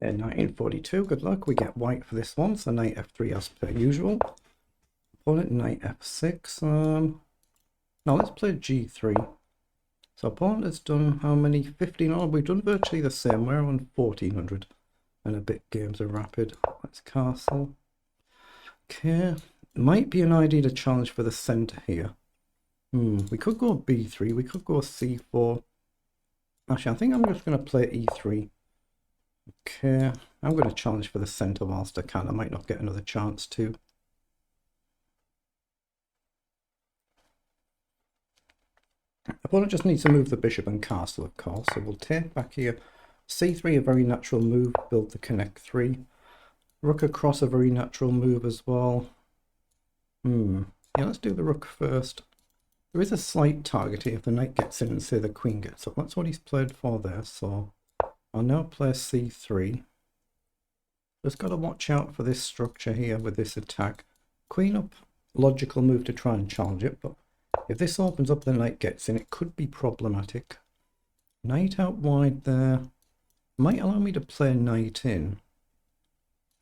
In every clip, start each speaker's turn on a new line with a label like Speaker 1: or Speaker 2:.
Speaker 1: In 1942, good luck. We get white for this one, so knight f3 as per usual. Opponent knight f6. Now let's play g3. So opponent has done how many? 15. Oh, we've done virtually the same. We're on 1400 and a bit games are rapid. Let's castle. Okay, might be an idea to challenge for the center here. We could go b3. We could go c4. Actually, I think I'm just going to play e3. Okay, I'm going to challenge for the center whilst I can. I might not get another chance to. Opponent just needs to move the bishop and castle, of course. So we'll take back here. c3, a very natural move. Build the connect 3. Rook across, a very natural move as well. Yeah, let's do the rook first. There is a slight target here if the knight gets in and say the queen gets up. That's what he's played for there. So I'll now play c3. Just got to watch out for this structure here with this attack. Queen up, logical move to try and challenge it, but if this opens up, the knight gets in, it could be problematic. Knight out wide there. Might allow me to play knight in.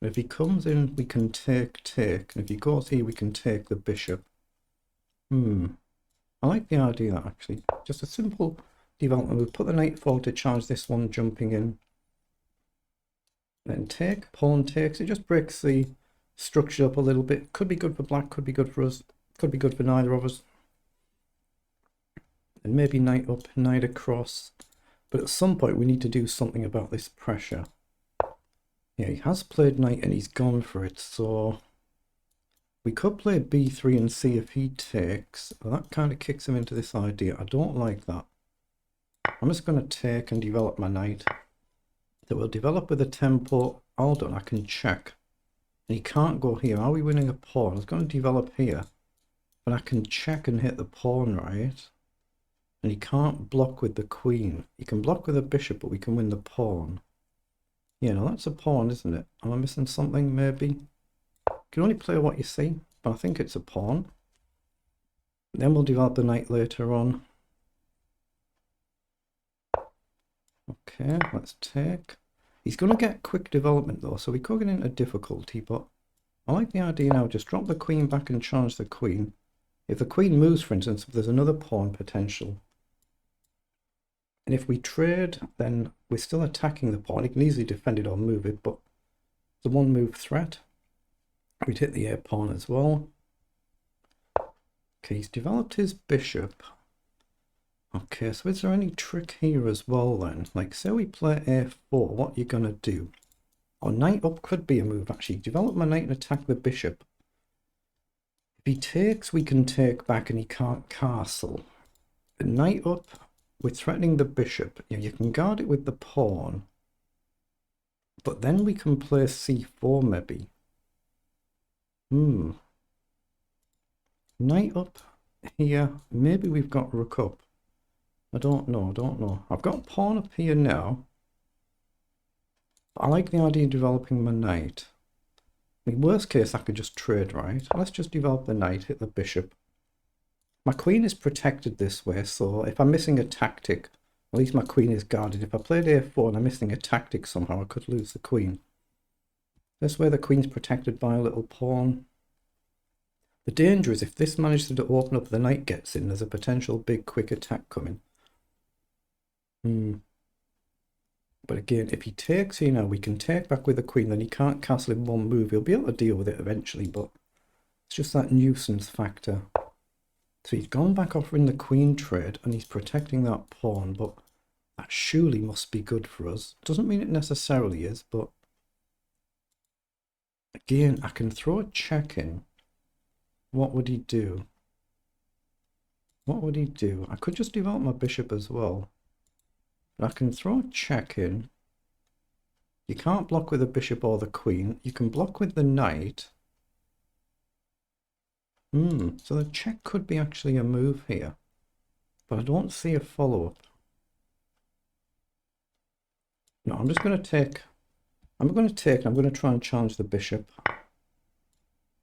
Speaker 1: If he comes in, we can take. And if he goes here, we can take the bishop. I like the idea that actually. Just a simple development. We'll put the knight forward to challenge this one jumping in. Then take, pawn takes. It just breaks the structure up a little bit. Could be good for black, could be good for us. Could be good for neither of us. And maybe knight up, knight across. But at some point we need to do something about this pressure. Yeah, he has played knight and he's gone for it, so we could play b3 and see if he takes. Well, that kind of kicks him into this idea. I don't like that. I'm just going to take and develop my knight. That will develop with a tempo. Hold on, I can check. And he can't go here. Are we winning a pawn? It's going to develop here. But I can check and hit the pawn, right? And he can't block with the queen. He can block with a bishop, but we can win the pawn. Yeah, no, that's a pawn, isn't it? Am I missing something, maybe? You can only play what you see, but I think it's a pawn. Then we'll develop the knight later on. Okay, let's take. He's going to get quick development though, so we could get into difficulty, but I like the idea now. Just drop the queen back and challenge the queen. If the queen moves, for instance, there's another pawn potential. And if we trade, then we're still attacking the pawn. He can easily defend it or move it, but the one move threat. We'd hit the a pawn as well. Okay, he's developed his bishop. Okay, so is there any trick here as well then? Like, say we play a4, what are you going to do? Or knight up could be a move, actually. Develop my knight and attack the bishop. If he takes, we can take back and he can't castle. The knight up, we're threatening the bishop. Yeah, you can guard it with the pawn. But then we can play c4 maybe. Knight up here. Maybe we've got rook up. I don't know. I've got pawn up here now. I like the idea of developing my knight. I mean, worst case, I could just trade, right? Let's just develop the knight, hit the bishop. My queen is protected this way, so if I'm missing a tactic, at least my queen is guarded. If I played a4 and I'm missing a tactic somehow, I could lose the queen. This way the queen's protected by a little pawn. The danger is if this manages to open up, the knight gets in, there's a potential big quick attack coming. But again, if he takes here now, we can take back with the queen, then he can't castle in one move. He'll be able to deal with it eventually, but it's just that nuisance factor. So he's gone back offering the queen trade, and he's protecting that pawn, but that surely must be good for us. Doesn't mean it necessarily is, but again, I can throw a check in. What would he do? What would he do? I could just develop my bishop as well. But I can throw a check in. You can't block with the bishop or the queen. You can block with the knight. So the check could be actually a move here. But I don't see a follow-up. No, I'm just going to take. I'm going to try and challenge the bishop.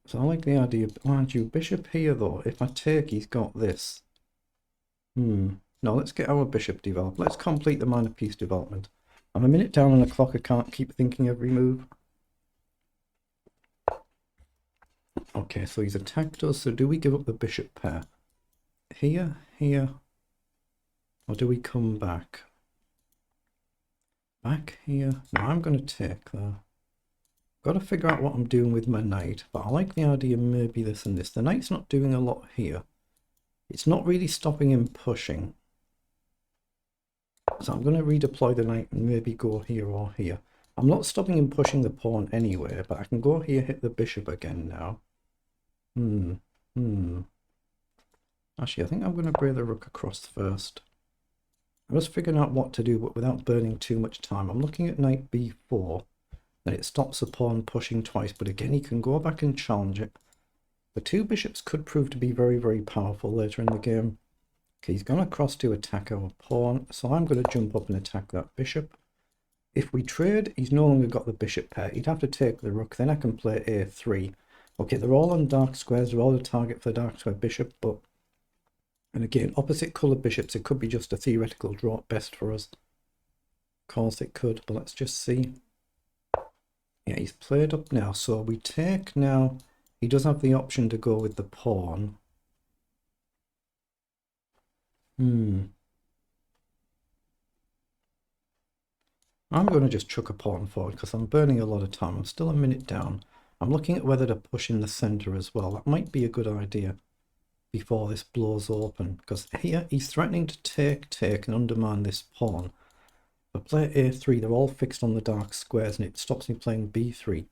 Speaker 1: So I like the idea of, aren't you, bishop here though. If I take, he's got this. No, let's get our bishop developed. Let's complete the minor piece development. I'm a minute down on the clock. I can't keep thinking every move. Okay, so he's attacked us. So do we give up the bishop pair? Here, here. Or do we come back? Back here. No, I'm going to take that. Got to figure out what I'm doing with my knight. But I like the idea of maybe this and this. The knight's not doing a lot here. It's not really stopping him pushing. So I'm going to redeploy the knight and maybe go here or here. I'm not stopping him pushing the pawn anywhere, but I can go here, hit the bishop again now. Actually, I think I'm going to bring the rook across first. I'm just figuring out what to do, but without burning too much time. I'm looking at knight b4. Then it stops the pawn pushing twice, but again, he can go back and challenge it. The two bishops could prove to be very, very powerful later in the game. Okay, he's gone across to attack our pawn, so I'm going to jump up and attack that bishop. If we trade, he's no longer got the bishop pair. He'd have to take the rook, then I can play a3. Okay, they're all on dark squares, they're all a target for the dark square bishop, but... And again, opposite coloured bishops, it could be just a theoretical draw at best for us. Of course it could, but let's just see. Yeah, he's played up now, so we take now. He does have the option to go with the pawn. I'm going to just chuck a pawn forward because I'm burning a lot of time. I'm still a minute down. I'm looking at whether to push in the centre as well. That might be a good idea before this blows open, because here he's threatening to take and undermine this pawn. But play a3, they're all fixed on the dark squares and it stops me playing b3.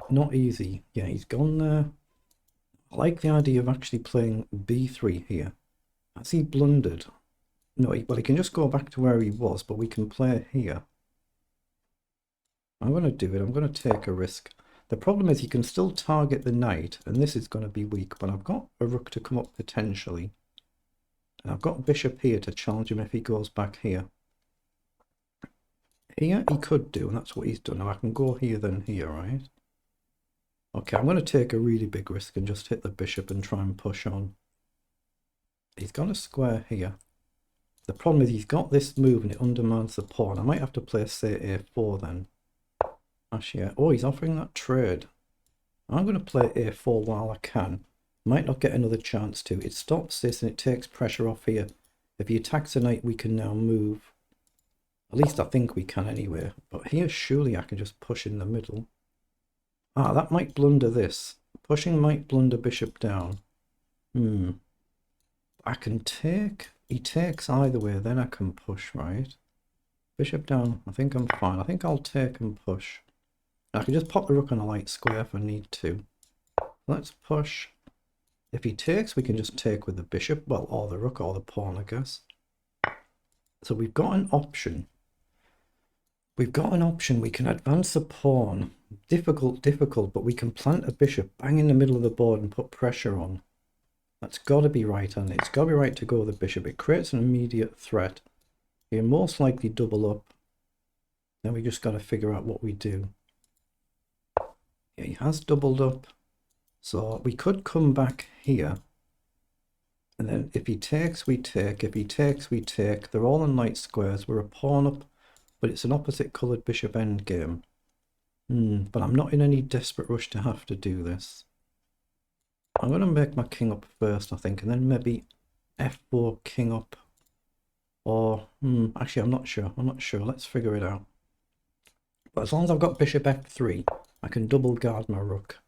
Speaker 1: Not easy. Yeah, he's gone there. I like the idea of actually playing b3 here. Has he blundered? No, well, he can just go back to where he was, but we can play here. I'm going to do it. I'm going to take a risk. The problem is he can still target the knight, and this is going to be weak, but I've got a rook to come up potentially. And I've got bishop here to challenge him if he goes back here. Here he could do, and that's what he's done. Now I can go here, then here, right? Okay, I'm going to take a really big risk and just hit the bishop and try and push on. He's got a square here. The problem is he's got this move and it undermines the pawn. I might have to play, say, a4 then. Actually, yeah. Oh, he's offering that trade. I'm going to play a4 while I can. Might not get another chance to. It stops this and it takes pressure off here. If he attacks the knight, we can now move. At least I think we can anyway. But here, surely I can just push in the middle. Ah, that might blunder this. Pushing might blunder bishop down. I can take... He takes either way, then I can push, right? Bishop down, I think I'm fine. I think I'll take and push. I can just pop the rook on a light square if I need to. Let's push. If he takes, we can just take with the bishop. Well, or the rook or the pawn, I guess. So we've got an option. We've got an option. We can advance a pawn. Difficult, but we can plant a bishop bang in the middle of the board and put pressure on. That's got to be right, and it's got to be right to go with the bishop. It creates an immediate threat. You're most likely double up. Then we just got to figure out what we do. Yeah, he has doubled up. So we could come back here. And then if he takes, we take. If he takes, we take. They're all in light squares. We're a pawn up, but it's an opposite coloured bishop endgame. But I'm not in any desperate rush to have to do this. I'm going to make my king up first, I think, and then maybe f4 king up. Or, actually, I'm not sure. Let's figure it out. But as long as I've got bishop f3, I can double guard my rook.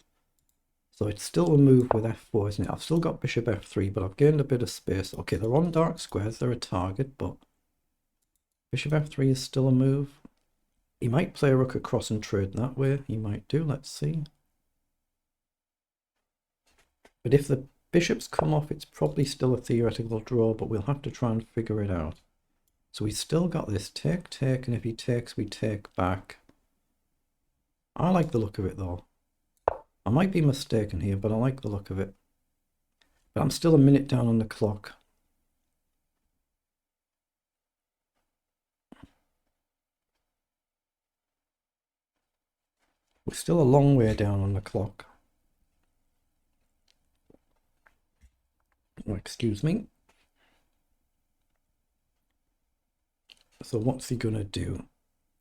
Speaker 1: So it's still a move with f4, isn't it? I've still got bishop f3, but I've gained a bit of space. Okay, they're on dark squares. They're a target, but bishop f3 is still a move. He might play a rook across and trade that way. He might do. Let's see. But if the bishops come off, it's probably still a theoretical draw, but we'll have to try and figure it out. So we've still got this take, and if he takes, we take back. I like the look of it, though. I might be mistaken here, but I like the look of it. But I'm still a minute down on the clock. We're still a long way down on the clock. Oh, excuse me. So what's he gonna do?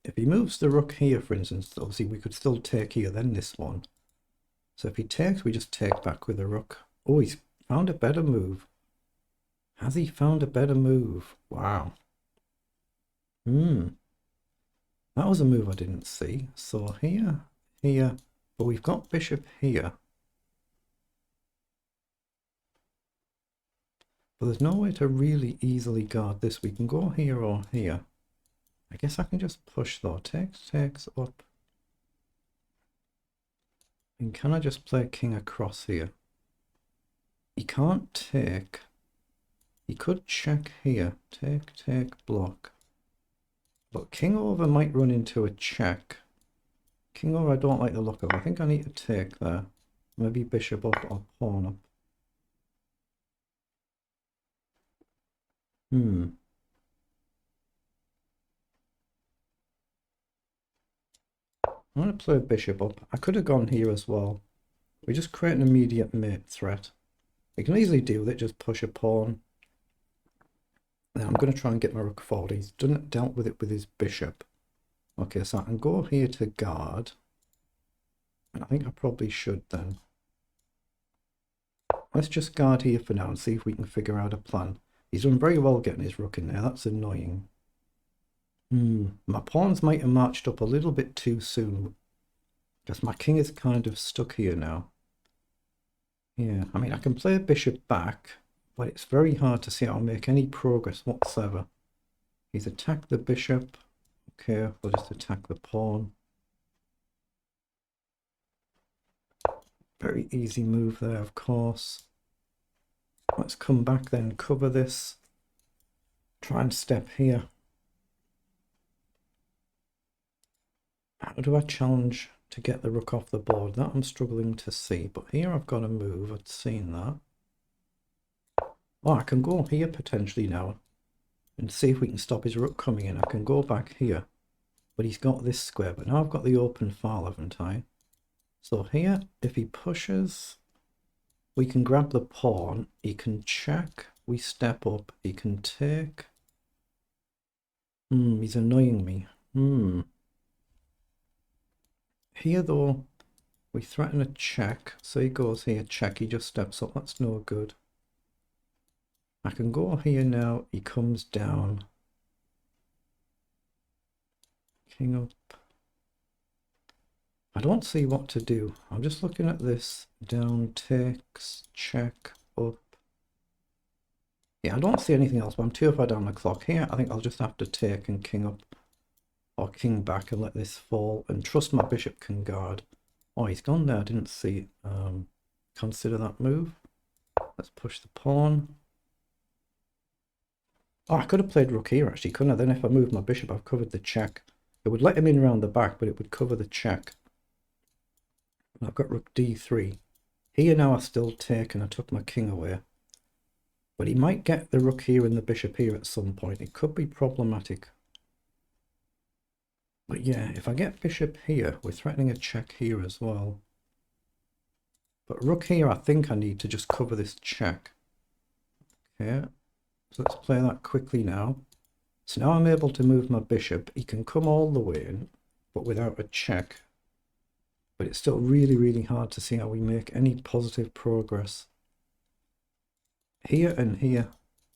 Speaker 1: If he moves the rook here, for instance, obviously we could still take here, then this one. So if he takes, we just take back with the rook. Oh, he's found a better move. Has he found a better move? Wow. That was a move I didn't see. So here, here, but we've got bishop here. But there's no way to really easily guard this. We can go here or here. I guess I can just push though. Takes up. And can I just play king across here? He can't take. He could check here. Take, block. But king over might run into a check. King over I don't like the look of. I think I need to take there. Maybe bishop up or pawn up. I'm going to play bishop up. I could have gone here as well. We just create an immediate mate threat. We can easily deal with it, just push a pawn. Now I'm going to try and get my rook forward. He's dealt with it with his bishop. Okay, so I can go here to guard. And I think I probably should then. Let's just guard here for now and see if we can figure out a plan. He's done very well getting his rook in there. That's annoying. My pawns might have marched up a little bit too soon. Because my king is kind of stuck here now. Yeah, I mean, I can play a bishop back, but it's very hard to see how I'll make any progress whatsoever. He's attacked the bishop. Okay, we'll just attack the pawn. Very easy move there, of course. Let's come back then, cover this. Try and step here. How do I challenge to get the rook off the board? That I'm struggling to see. But here I've got a move. I've seen that. Oh, I can go here potentially now and see if we can stop his rook coming in. I can go back here. But he's got this square. But now I've got the open file, haven't I? So here, if he pushes, we can grab the pawn. He can check. We step up. He can take. He's annoying me. Here though, we threaten a check. So he goes here, check. He just steps up. That's no good. I can go here now. He comes down. King up. I don't see what to do. I'm just looking at this. Down, takes, check, up. Yeah, I don't see anything else, but I'm too far down the clock here. I think I'll just have to take and king up or king back and let this fall and trust my bishop can guard. Oh, he's gone there. I didn't see it. Consider that move. Let's push the pawn. Oh, I could have played rook here actually, couldn't I? Then if I move my bishop, I've covered the check. It would let him in around the back, but it would cover the check. I've got rook d3. Here now I still take and I took my king away. But he might get the rook here and the bishop here at some point. It could be problematic. But yeah, if I get bishop here, we're threatening a check here as well. But rook here, I think I need to just cover this check. Okay, so let's play that quickly now. So now I'm able to move my bishop. He can come all the way in, but without a check. But it's still really, really hard to see how we make any positive progress. Here and here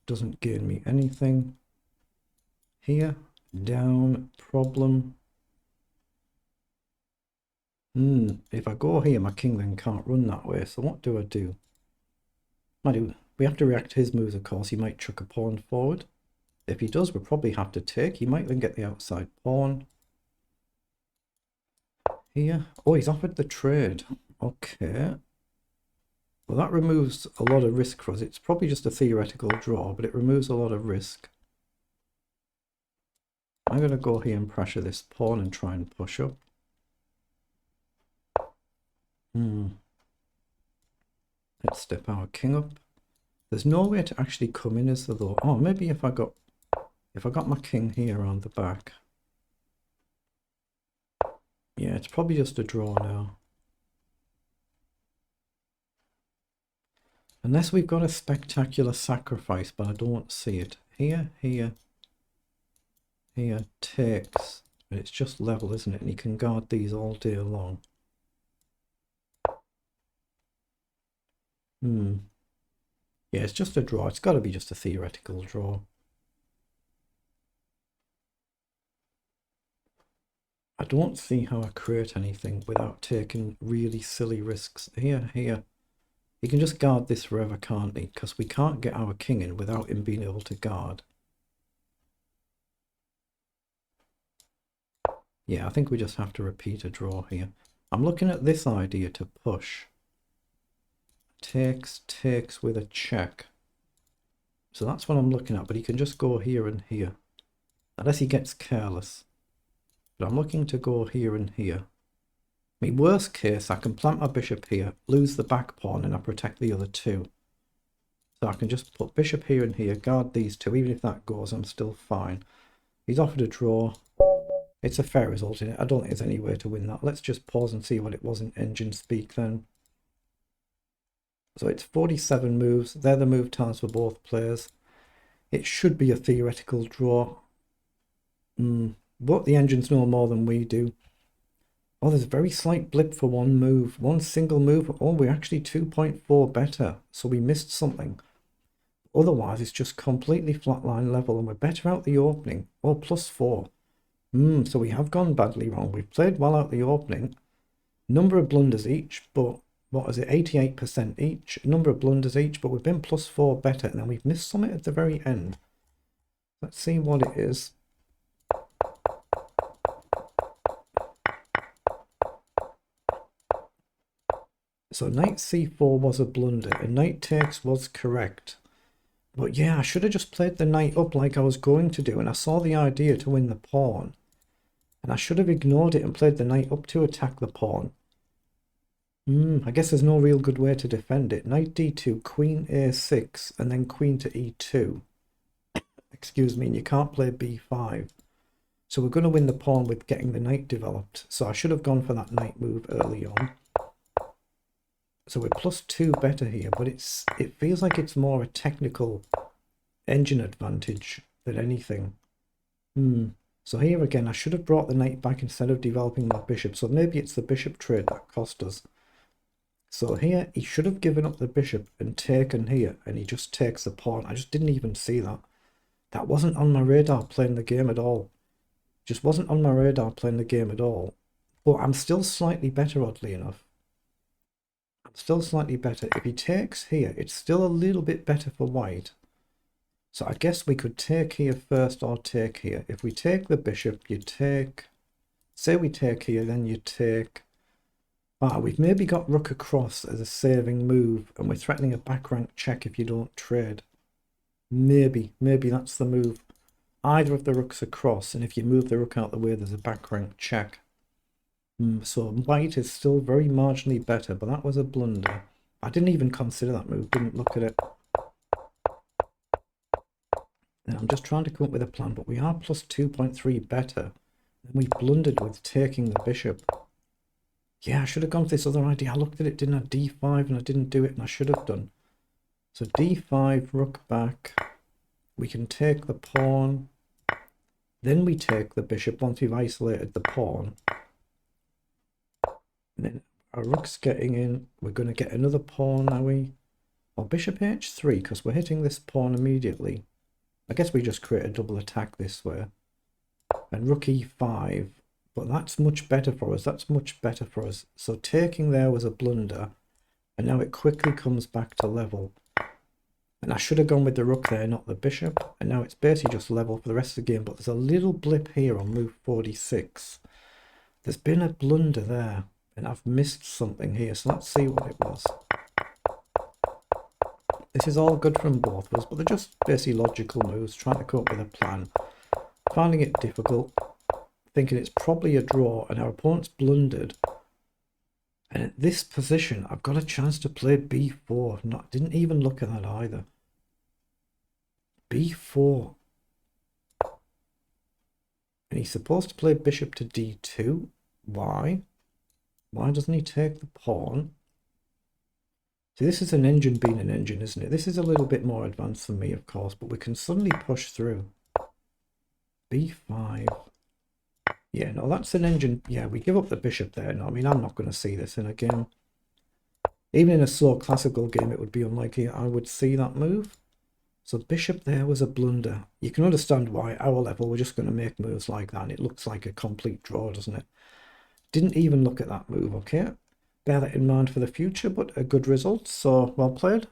Speaker 1: doesn't gain me anything. Here, down, problem. If I go here, my king then can't run that way. So what do I do? We have to react to his moves, of course. He might chuck a pawn forward. If he does, we'll probably have to take. He might then get the outside pawn. Here. Oh, he's offered the trade. Okay. Well, that removes a lot of risk for us. It's probably just a theoretical draw, but it removes a lot of risk. I'm going to go here and pressure this pawn and try and push up. Let's step our king up. There's no way to actually come in as though. Oh, maybe if I got my king here around the back. Yeah, it's probably just a draw now. Unless we've got a spectacular sacrifice, but I don't see it. Here, here, here takes, and it's just level, isn't it? And he can guard these all day long. Yeah, it's just a draw. It's got to be just a theoretical draw. I don't see how I create anything without taking really silly risks. Here. He can just guard this forever, can't he? Because we can't get our king in without him being able to guard. Yeah, I think we just have to repeat a draw here. I'm looking at this idea to push. Takes with a check. So that's what I'm looking at, but he can just go here and here. Unless he gets careless. But I'm looking to go here and here. I mean, worst case, I can plant my bishop here, lose the back pawn, and I protect the other two. So I can just put bishop here and here, guard these two. Even if that goes, I'm still fine. He's offered a draw. It's a fair result in it. I don't think there's any way to win that. Let's just pause and see what it was in engine speak then. So it's 47 moves. They're the move times for both players. It should be a theoretical draw. But the engines know more than we do. Oh, there's a very slight blip for one move. One single move. Oh, we're actually 2.4 better. So we missed something. Otherwise, it's just completely flatline level. And we're better out the opening. Oh, +4. So we have gone badly wrong. We've played well out the opening. Number of blunders each, but what is it? 88% each. Number of blunders each, but we've been +4 better. And then we've missed something at the very end. Let's see what it is. So knight c4 was a blunder, and knight takes was correct. But yeah, I should have just played the knight up like I was going to do, and I saw the idea to win the pawn. And I should have ignored it and played the knight up to attack the pawn. I guess there's no real good way to defend it. Knight d2, queen a6, and then queen to e2. Excuse me, and you can't play b5. So we're going to win the pawn with getting the knight developed. So I should have gone for that knight move early on. So we're +2 better here, but it feels like it's more a technical engine advantage than anything. So here again, I should have brought the knight back instead of developing my bishop. So maybe it's the bishop trade that cost us. So here, he should have given up the bishop and taken here, and he just takes the pawn. I just didn't even see that. That wasn't on my radar playing the game at all. Just wasn't on my radar playing the game at all. But I'm still slightly better, oddly enough. I'm still slightly better. If he takes here, it's still a little bit better for white. So I guess we could take here first or take here. If we take the bishop, you take... Say we take here, then you take... we've maybe got rook across as a saving move, and we're threatening a back rank check if you don't trade. Maybe that's the move. Either of the rooks across, and if you move the rook out the way, there's a back rank check. So white is still very marginally better, but that was a blunder. I didn't even consider that move, didn't look at it. Now I'm just trying to come up with a plan, but we are +2.3 better. And we blundered with taking the bishop. Yeah, I should have gone for this other idea. I looked at it, didn't I? D5, and I didn't do it, and I should have done. So D5, rook back. We can take the pawn. Then we take the bishop once we've isolated the pawn. And then our rook's getting in. We're going to get another pawn, are we? Or bishop h3, because we're hitting this pawn immediately. I guess we just create a double attack this way. And rook e5. But that's much better for us. That's much better for us. So taking there was a blunder. And now it quickly comes back to level. And I should have gone with the rook there, not the bishop. And now it's basically just level for the rest of the game. But there's a little blip here on move 46. There's been a blunder there. And I've missed something here. So let's see what it was. This is all good from both of us. But they're just basically logical moves. Trying to come up with a plan. Finding it difficult. Thinking it's probably a draw. And our opponent's blundered. And at this position, I've got a chance to play b4. Didn't even look at that either. b4. And he's supposed to play bishop to d2. Why? Why doesn't he take the pawn? See, this is an engine being an engine, isn't it? This is a little bit more advanced than me, of course, but we can suddenly push through. b5. Yeah, no, that's an engine. Yeah, we give up the bishop there. No, I mean, I'm not going to see this in a game. Even in a slow classical game, it would be unlikely I would see that move. So bishop there was a blunder. You can understand why. Our level, we're just going to make moves like that, and it looks like a complete draw, doesn't it? Didn't even look at that move, okay? Bear that in mind for the future, but a good result, so well played.